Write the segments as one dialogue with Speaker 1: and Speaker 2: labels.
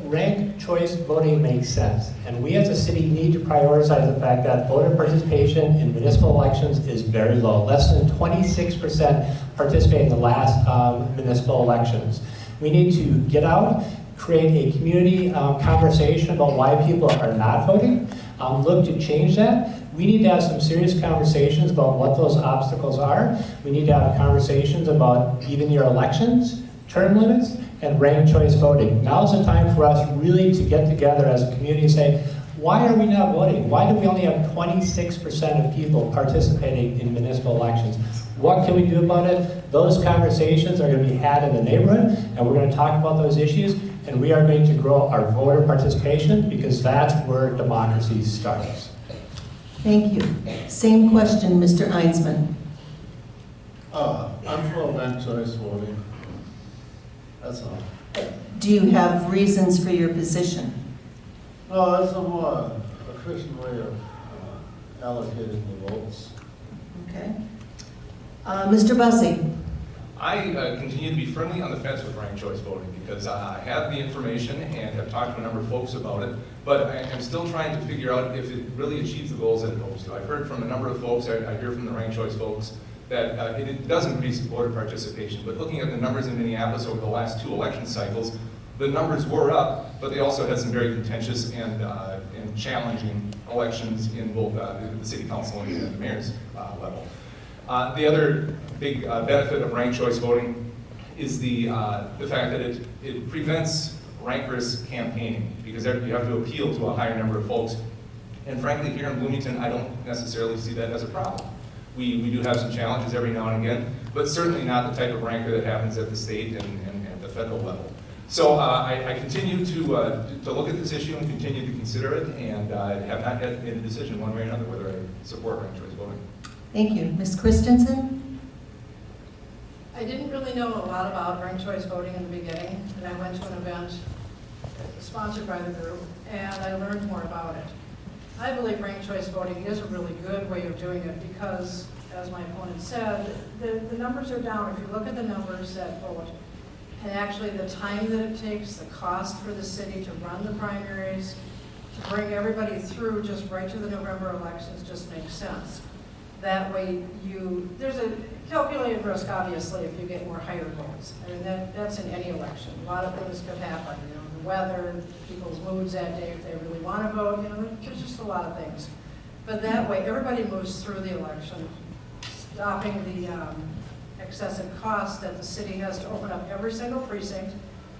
Speaker 1: ranked choice voting makes sense, and we as a city need to prioritize the fact that voter participation in municipal elections is very low. Less than 26% participate in the last municipal elections. We need to get out, create a community conversation about why people are not voting, look to change that. We need to have some serious conversations about what those obstacles are. We need to have conversations about even year elections, term limits, and ranked choice voting. Now's the time for us really to get together as a community and say, why are we not voting? Why do we only have 26% of people participating in municipal elections? What can we do about it? Those conversations are going to be had in the neighborhood, and we're going to talk about those issues, and we are going to grow our voter participation because that's where democracy starts.
Speaker 2: Thank you. Same question, Mr. Einsman.
Speaker 3: I'm for ranked choice voting. That's all.
Speaker 2: Do you have reasons for your position?
Speaker 3: No, that's a more efficient way of allocating the votes.
Speaker 2: Okay. Mr. Bussey.
Speaker 4: I continue to be firmly on the fence with ranked choice voting because I have the information and have talked to a number of folks about it, but I'm still trying to figure out if it really achieves the goals that it hopes to. I've heard from a number of folks, I hear from the ranked choice folks, that it does increase voter participation, but looking at the numbers in Minneapolis over the last 2 election cycles, the numbers were up, but they also had some very contentious and challenging elections in both the city council and the mayor's level. The other big benefit of ranked choice voting is the fact that it prevents rancorous campaigning because you have to appeal to a higher number of folks. And frankly, here in Bloomington, I don't necessarily see that as a problem. We do have some challenges every now and again, but certainly not the type of rancor that happens at the state and at the federal level. So I continue to look at this issue and continue to consider it, and have not yet made a decision one way or another whether I support ranked choice voting.
Speaker 2: Thank you. Ms. Christensen?
Speaker 5: I didn't really know a lot about ranked choice voting in the beginning, and I went to an event sponsored by the group, and I learned more about it. I believe ranked choice voting is a really good way of doing it because, as my opponent said, the numbers are down. If you look at the numbers that vote, and actually the time that it takes, the cost for the city to run the primaries, to bring everybody through just right to the November elections just makes sense. That way there's a calculated risk, obviously, if you get more higher votes. I mean, that's in any election. A lot of things could happen, the weather, people's moods that day, if they really want to vote, there's just a lot of things. But that way, everybody moves through the election, stopping the excessive cost that the city has to open up every single precinct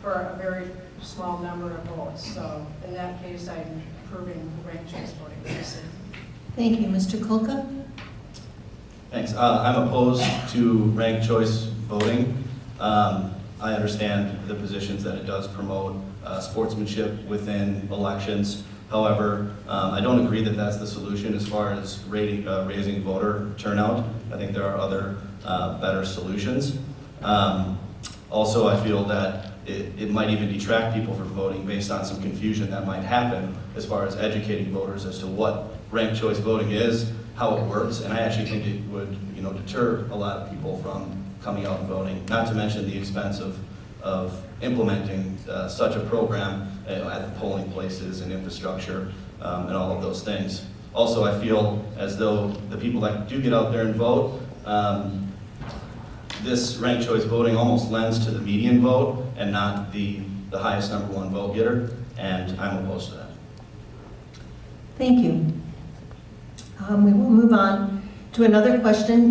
Speaker 5: for a very small number of votes. So in that case, I'm approving ranked choice voting for the city.
Speaker 2: Thank you. Mr. Kulka?
Speaker 6: Thanks. I'm opposed to ranked choice voting. I understand the positions that it does promote sportsmanship within elections. However, I don't agree that that's the solution as far as raising voter turnout. I think there are other better solutions. Also, I feel that it might even detract people from voting based on some confusion that might happen as far as educating voters as to what ranked choice voting is, how it works, and I actually think it would deter a lot of people from coming out and voting, not to mention the expense of implementing such a program at the polling places and infrastructure and all of those things. Also, I feel as though the people that do get out there and vote, this ranked choice voting almost lends to the median vote and not the highest #1 vote getter, and I'm opposed to that.
Speaker 2: Thank you. We will move on to another question.